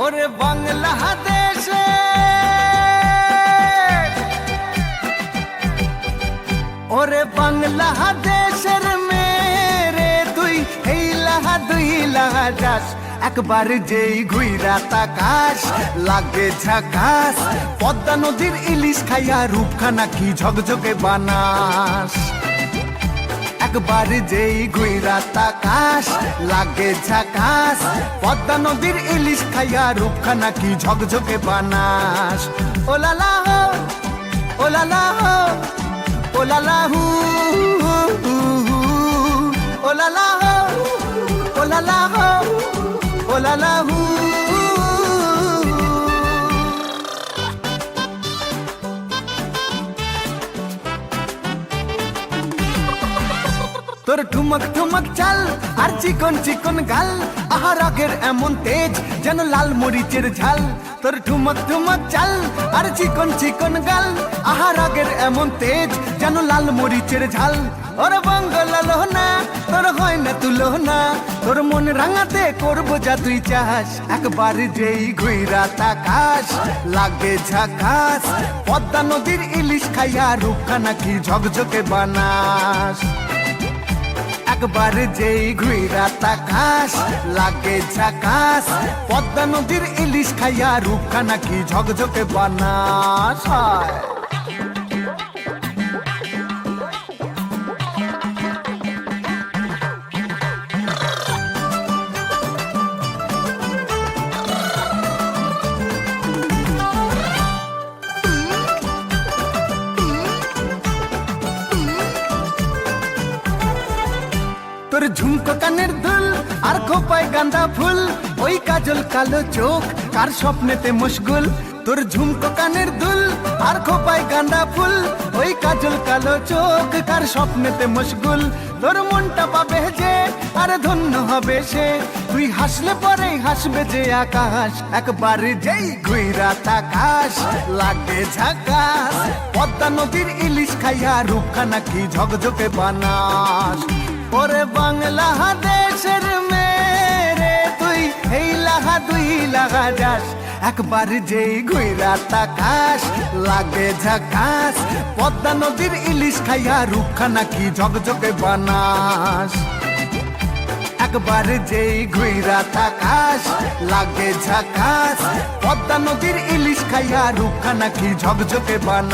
ওরে বাংলাদেশে ওরে বাংলাদেশের মেরে তুই এই লাহা দুই লাহা যাস একবার যেই ঘুইরা তাকাস লাগে ঝাকাস পদ্মা নদীর ইলিশ খাইয়া রূপখানা কি ঝকঝকে বানাস একবার যেই ঘুইরা তাকাস লাগে ঝাকাস পদ্মা নদীর ইলিশ খাইয়া রূপখানা কি ঝকঝকে বানাস ওলালা হো ওলালা হো ওলালা হু ওলালা হো ওলালা হো ওলালা হু তোর ঠুমক ঠুমক চাল আর চিকন চিকন গাল আহার আগের এমন তেজ যেন লাল মরিচের ঝাল তোর ঠুমক ঠুমক চাল আর চিকন চিকন গাল আহার আগের এমন তেজ যেন লাল মরিচের ঝাল ওর বঙ্গল না তোর হয় না তুলো না তোর মন রাঙাতে করবো যা তুই চাস একবার যেই ঘুইরা তাকাস লাগে ঝাকাস পদ্মা নদীর ইলিশ খাইয়া রূপখানা কি ঝকঝকে বানাস একবার যেই ঘুইরা তাকাস লাগে ঝাকাস পদ্মা নদীর ইলিশ খাইয়া রূপখানা কি ঝকঝকে বানাস তোর ঝুমকো কানের দুল আর খোপায় গাঁদা ফুল ওই কাজল কালো চোখ কার স্বপ্নেতে মশগুল তোর ঝুমকো কানের দুল আর খোপায় গাঁদা ফুল ওই কাজল কালো চোখ কার স্বপ্নেতে মশগুল তোর মনটা পাবে যে আর ধন্য হবে সে তুই হাসলে পরে হাসবে যে আকাশ একবার যেই ঘুইরা তাকাস লাগে ঝাকাস পদ্মা নদীর ইলিশ খাইয়া রূপখানা কি ঝকঝকে বানাস ওরে বাংলাদেশের মেরে তুই এই লাহা দুই লাহা যাস একবার যেই ঘুইরা তাকাস লাগে ঝাকাস পদ্মা নদীর ইলিশ খাইয়া রূপখানা কি ঝকঝকে বানাস একবার যেই ঘুইরা তাকাস লাগে ঝাকাস পদ্মা নদীর ইলিশ খাইয়া রূপখানা কি ঝকঝকে বানাস।